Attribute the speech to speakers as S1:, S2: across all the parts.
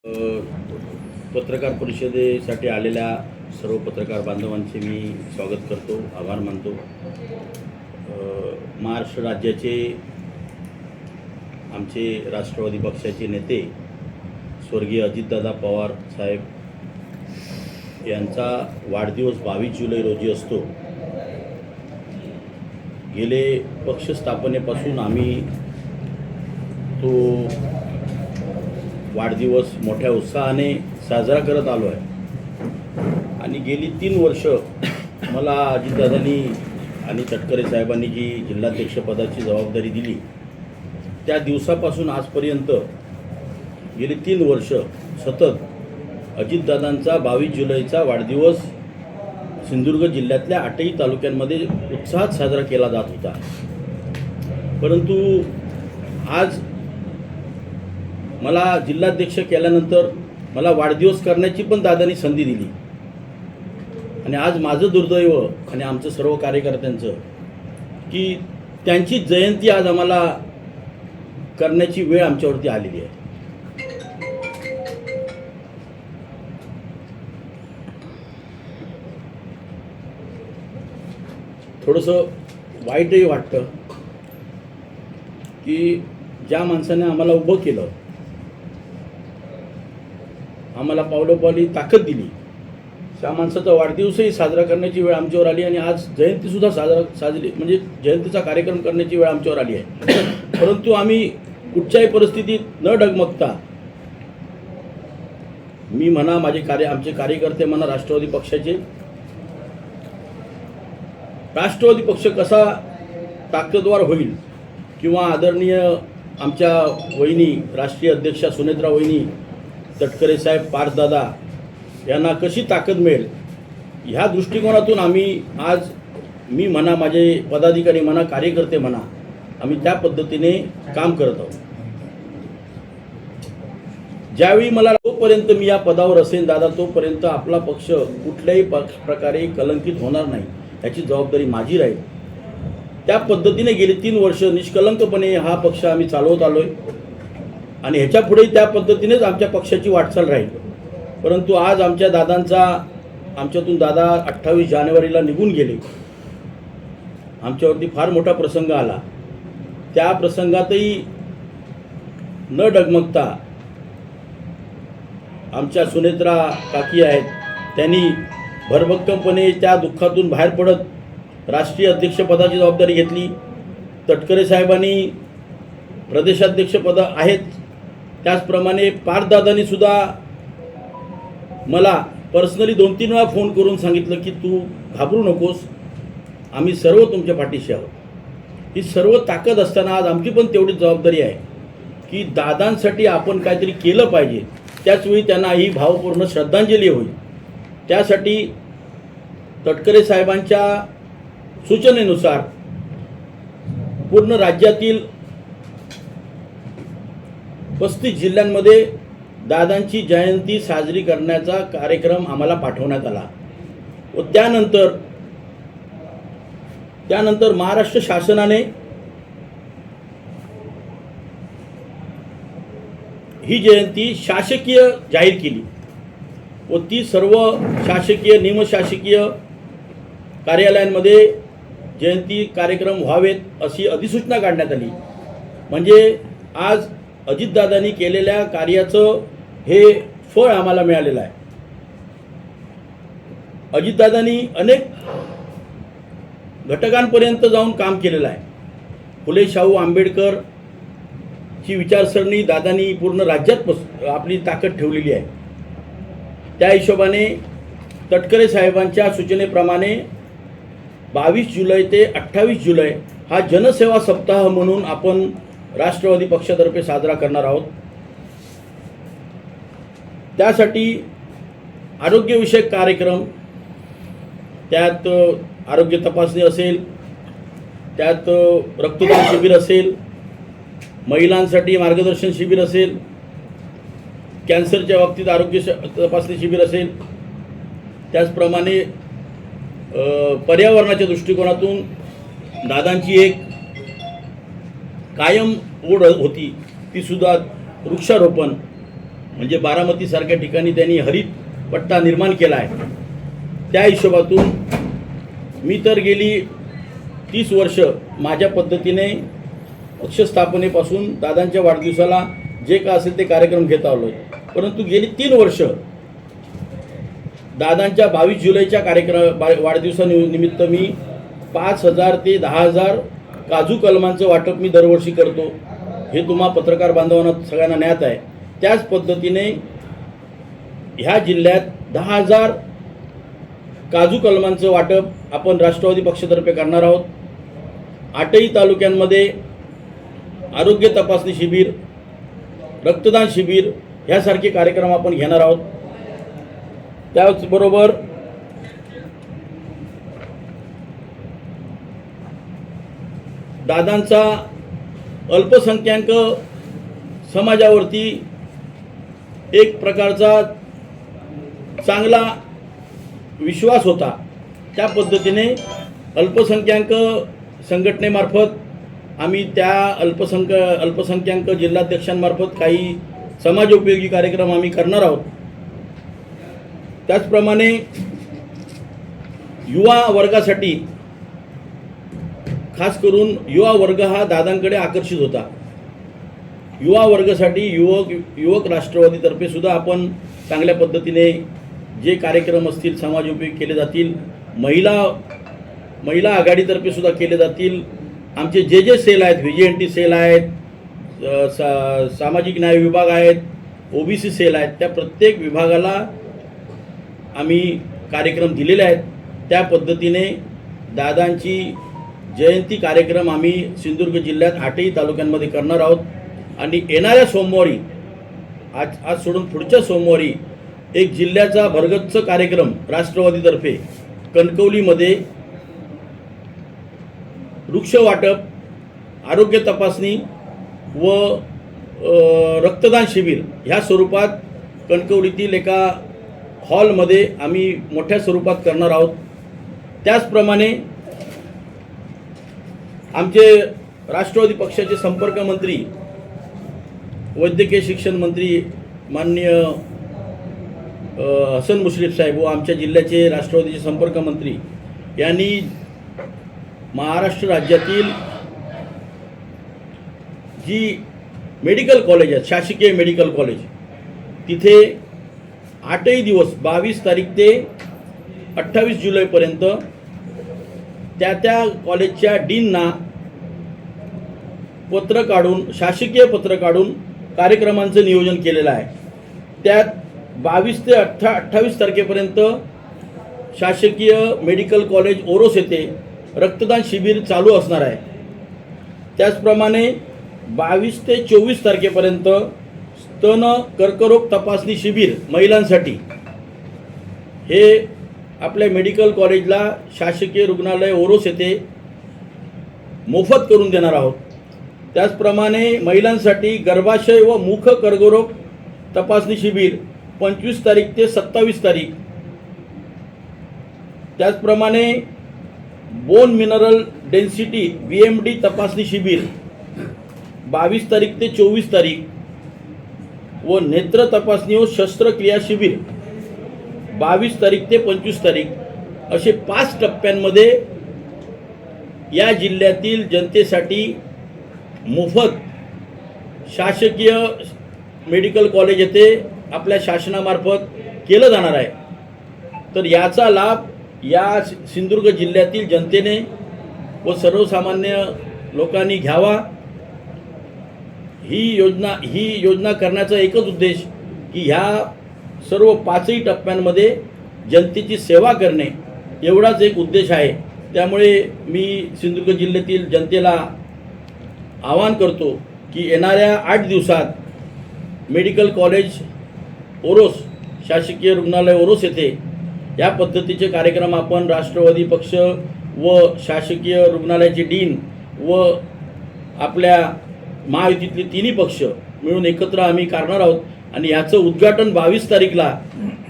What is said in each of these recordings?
S1: पत्रकार परिषदेसाठी आलेल्या सर्व पत्रकार बांधवांचे मी स्वागत करतो, आभार मानतो. महाराष्ट्र राज्याचे आमचे राष्ट्रवादी पक्षाचे नेते स्वर्गीय अजितदादा पवार साहेब यांचा वाढदिवस 22 जुलै रोजी असतो. गेले पक्ष स्थापनेपासून आम्ही तो वाढदिवस मोठ्या उत्साहाने साजरा करत आलो आहे आणि गेली 3 वर्ष मला अजितदादांनी आणि तटकरे साहेबांनी जी जिल्हाध्यक्षपदाची जबाबदारी दिली त्या दिवसापासून आजपर्यंत गेली 3 वर्ष सतत अजितदादांचा 22 जुलैचा वाढदिवस सिंधुदुर्ग जिल्ह्यातल्या 8ही तालुक्यांमध्ये उत्साहात साजरा केला जात होता. परंतु आज मला जिल्हाध्यक्ष केल्यानंतर मला वाढदिवस करण्याची पण दादांनी संधी दिली आणि आज माझं दुर्दैव आणि आमचं सर्व कार्यकर्त्यांचं की त्यांची जयंती आज आम्हाला करण्याची वेळ आमच्यावरती आलेली आहे. थोडंसं वाईटही वाटतं की ज्या माणसाने आम्हाला उभं केलं, आम्हाला पावलोपावली ताकद दिली, त्या माणसाचा वाढदिवसही साजरा करण्याची वेळ आमच्यावर आली आणि आज जयंतीसुद्धा साजरी म्हणजे जयंतीचा कार्यक्रम करण्याची वेळ आमच्यावर आली आहे. परंतु आम्ही कुठच्याही परिस्थितीत न डगमगता मी म्हणा, आमचे कार्यकर्ते म्हणा, राष्ट्रवादी पक्ष कसा ताकदवार होईल किंवा आदरणीय आमच्या वहिनी राष्ट्रीय अध्यक्षा सुनेत्रा वहिनी तटकरे साहेब पार्थदादा यांना कशी ताकद मिळेल ह्या दृष्टिकोनातून आम्ही आज मी म्हणा, माझे पदाधिकारी म्हणा, कार्यकर्ते म्हणा, आम्ही त्या पद्धतीने काम करत आहोत. ज्यावेळी मला तोपर्यंत मी या पदावर असेल दादा, तोपर्यंत आपला पक्ष कुठल्याही प्रकारे कलंकित होणार नाही याची जबाबदारी माझी राहील. त्या पद्धतीने गेली 3 वर्ष निष्कलंकपणे हा पक्ष आम्ही चालवत आलो आहे आणि ह्याच्या पुढेही त्या पद्धतीनेच आमच्या पक्षाची वाटचाल राहील. परंतु आज आमच्यातून दादा 28 जानेवारीला निघून गेले. आमच्यावरती फार मोठा प्रसंग आला. त्या प्रसंगातही न डगमगता आमच्या सुनेत्रा काकी आहेत, त्यांनी भरभक्कमपणे त्या दुःखातून बाहेर पडत राष्ट्रीय अध्यक्षपदाची जबाबदारी घेतली. तटकरे साहेबांनी प्रदेशाध्यक्षपद आहेत, त्याचप्रमाणे पार्थदादांनी सुद्धा मला पर्सनली 2-3 वेळा फोन करून सांगितलं की तू घाबरू नकोस, आम्ही सर्व तुमच्या पाठीशी आहोत. ही सर्व ताकद असताना आज आमची पण तेवढीच जबाबदारी आहे की दादांसाठी आपण काहीतरी केलं पाहिजे. त्याचवेळी त्यांना ही भावपूर्ण श्रद्धांजली होईल. त्यासाठी तटकरे साहेबांच्या सूचनेनुसार पूर्ण राज्यातील 35 जिल्ह्यांमध्ये दादांची जयंती साजरी करण्याचा कार्यक्रम आम्हाला पाठवण्यात आला व त्यानंतर महाराष्ट्र शासनाने ही जयंती शासकीय जाहीर केली व ती सर्व शासकीय निमशासकीय कार्यालयांमध्ये जयंती कार्यक्रम व्हावेत अशी अधिसूचना काढण्यात आली. म्हणजे आज अजितदादांनी केलेल्या कार्याचं हे फळ आम्हाला मिळालेलं आहे. अजितदादांनी अनेक घटकांपर्यंत जाऊन काम केलेलं आहे. फुले शाहू आंबेडकरची विचारसरणी दादांनी पूर्ण राज्यात आपली ताकद ठेवलेली आहे. त्या हिशोबाने तटकरे साहेबांच्या सूचनेप्रमाणे 22 जुलै ते 28 जुलै हा जनसेवा सप्ताह म्हणून आपण राष्ट्रवादी पक्षातर्फे साजरा करणार आहोत. त्यासाठी आरोग्यविषयक कार्यक्रम, त्यात आरोग्य तपासणी असेल, त्यात रक्तदान शिबिर असेल, महिलांसाठी मार्गदर्शन शिबिर असेल, कॅन्सरच्या बाबतीत आरोग्य तपासणी शिबिर असेल, त्याचप्रमाणे पर्यावरणाच्या दृष्टिकोनातून दादांची एक कायम ओढ होती, ती सुद्धा वृक्षारोपण म्हणजे बारामतीसारख्या ठिकाणी त्यांनी हरित पट्टा निर्माण केला आहे. त्या हिशोबातून मी तर गेली 30 वर्ष माझ्या पद्धतीने पक्षस्थापनेपासून दादांच्या वाढदिवसाला जे का असेल ते कार्यक्रम घेत आलो आहे. परंतु गेली 3 वर्ष दादांच्या 22 जुलैच्या वाढदिवसानिमित्त मी 5,000 ते 10,000 काजू कलमांचं वाटप मी दरवर्षी करतो. हे तुम्हा पत्रकार बांधवांना सगळ्यांना ज्ञात आहे. त्याच पद्धतीने ह्या जिल्ह्यात 10,000 काजू कलमांचं वाटप आपण राष्ट्रवादी पक्षातर्फे करणार आहोत. 8ही तालुक्यांमध्ये आरोग्य तपासणी शिबिर, रक्तदान शिबिर ह्यासारखे कार्यक्रम आपण घेणार आहोत. त्याचबरोबर दादांचा अल्पसंख्याक समाजावरती एक प्रकारचा चांगला विश्वास होता. त्या पद्धतीने अल्पसंख्याक संघटनेमार्फत आम्ही त्या अल्पसंख्याक जिल्हाध्यक्षांमार्फत काही समाजोपयोगी कार्यक्रम आम्ही करणार आहोत. त्याचप्रमाणे युवा वर्गासाठी खास करून युवा वर्ग हा दादांकडे आकर्षित होता. युवा वर्गासाठी युवक राष्ट्रवादीतर्फे सुद्धा आपण चांगल्या पद्धतीने जे कार्यक्रम असतील समाजोपयोगी केले जातील. महिला आघाडीतर्फे सुद्धा केले जातील. आमचे जे सेल आहेत, व्हीजीएनटी सेल आहेत, सामाजिक न्याय विभाग आहेत, ओबीसी सेल आहेत, त्या प्रत्येक विभागाला आम्ही कार्यक्रम दिलेले आहेत. त्या पद्धतीने दादांची जयंती कार्यक्रम आम्ही सिंधुदुर्ग जिल्ह्यात 8ही तालुक्यांमध्ये करणार आहोत. आणि येणाऱ्या सोमवारी आज सोडून पुढच्या सोमवारी एक जिल्ह्याचा भरगच्च कार्यक्रम राष्ट्रवादीतर्फे कणकवलीमध्ये वृक्ष वाटप, आरोग्य तपासणी व रक्तदान शिबिर ह्या स्वरूपात कणकवलीतील एका हॉलमध्ये आम्ही मोठ्या स्वरूपात करणार आहोत. त्याचप्रमाणे आमचे राष्ट्रवादी पक्षाचे संपर्क मंत्री, वैद्यकीय शिक्षण मंत्री माननीय हसन मुश्रीफ साहेब व आमच्या जिल्ह्याचे राष्ट्रवादीचे संपर्क मंत्री यांनी महाराष्ट्र राज्यातील जी मेडिकल कॉलेज आहेत, शासकीय मेडिकल कॉलेज, तिथे 8ही दिवस 22 तारीख ते 28 जुलैपर्यंत त्या कॉलेजच्या डीनना पत्र काढून, शासकीय पत्र काढून कार्यक्रमांचं नियोजन केलेलं आहे. त्यात 22 ते 28 तारखेपर्यंत शासकीय मेडिकल कॉलेज ओरोस येथे रक्तदान शिबिर चालू असणार आहे. त्याचप्रमाणे 22 ते 24 तारखेपर्यंत स्तन कर्करोग तपासणी शिबिर महिलांसाठी हे आपल्या मेडिकल कॉलेजला शासकीय रुग्णालय ओरोस येथे मोफत करून देणार आहोत. त्याचप्रमाणे महिलांसाठी गर्भाशय व मुख कर्करोग तपासणी शिबिर 25 तारीख ते 27 तारीख. त्याचप्रमाणे बोन मिनरल डेन्सिटी BMD तपासणी शिबिर 22 तारीख ते 24 तारीख व नेत्र तपासणी व शस्त्रक्रिया शिबिर 22 तारीख ते 25 तारीख असे 5 टप्प्यांमध्ये या जिल्ह्यातील जनतेसाठी मोफत शासकीय मेडिकल कॉलेज येथे आपल्या शासनामार्फत केलं जाणार आहे. तर याचा लाभ या सिंधुदुर्ग जिल्ह्यातील जनतेने व सर्वसामान्य लोकांनी घ्यावा. ही योजना करण्याचा एकच उद्देश की ह्या सर्व 5ही टप्प्यांमध्ये जनतेची सेवा करणे एवढाच एक उद्देश आहे. त्यामुळे मी सिंधुदुर्ग जिल्ह्यातील जनतेला आवाहन करतो की येणाऱ्या 8 दिवसात मेडिकल कॉलेज ओरोस, शासकीय रुग्णालय ओरोस येथे या पद्धतीचे कार्यक्रम आपण राष्ट्रवादी पक्ष व शासकीय रुग्णालयाचे डीन व आपल्या महायुतीतले तिन्ही पक्ष मिळून एकत्र आम्ही करणार आहोत. आणि याचं उद्घाटन 22 तारीखला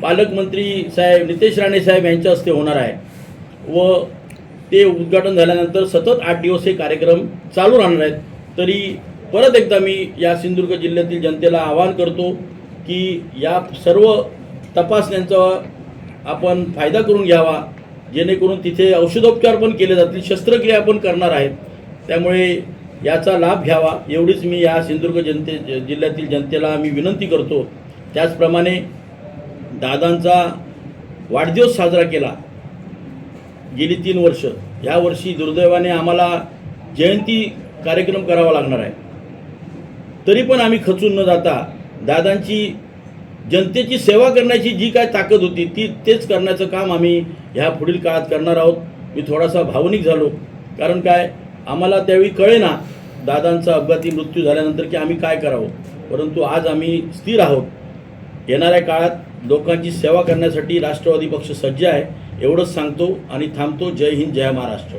S1: पालकमंत्री साहेब नितेश राणे साहेब यांच्या हस्ते होणार आहे व ते उद्घाटन झाल्यानंतर सतत 8 दिवस हे कार्यक्रम चालू राहणार आहेत. तरी परत एकदा मी या सिंधुदुर्ग जिल्ह्यातील जनतेला आवाहन करतो की या सर्व तपासण्यांचा आपण फायदा करून घ्यावा, जेणेकरून तिथे औषधोपचार पण केले जातील, शस्त्रक्रिया पण करणार आहेत. त्यामुळे याचा लाभ घ्यावा एवढीच मी या सिंधुदुर्ग जिल्ह्यातील जनतेला मी विनंती करतो. त्याचप्रमाणे दादांचा वाढदिवस साजरा केला गेली 3 वर्ष. यावर्षी दुर्दैवाने आम्हाला जयंती कार्यक्रम करावा लागणार आहे. तरी पण आम्ही खचून न जाता दादांची जनतेची सेवा करण्याची जी काय ताकद होती तेच करण्याचं काम आम्ही ह्या पुढील काळात करणार आहोत. मी थोडासा भावनिक झालो, कारण काय आम्हाला त्यावेळी कळेना दादांचा अपघाती मृत्यू झाल्यानंतर की आम्ही काय करावं. परंतु आज आम्ही स्थिर आहोत. येणाऱ्या काळात लोकांची सेवा करण्यासाठी राष्ट्रवादी पक्ष सज्ज आहे एवढंच सांगतो आणि थांबतो. जय हिंद, जय महाराष्ट्र.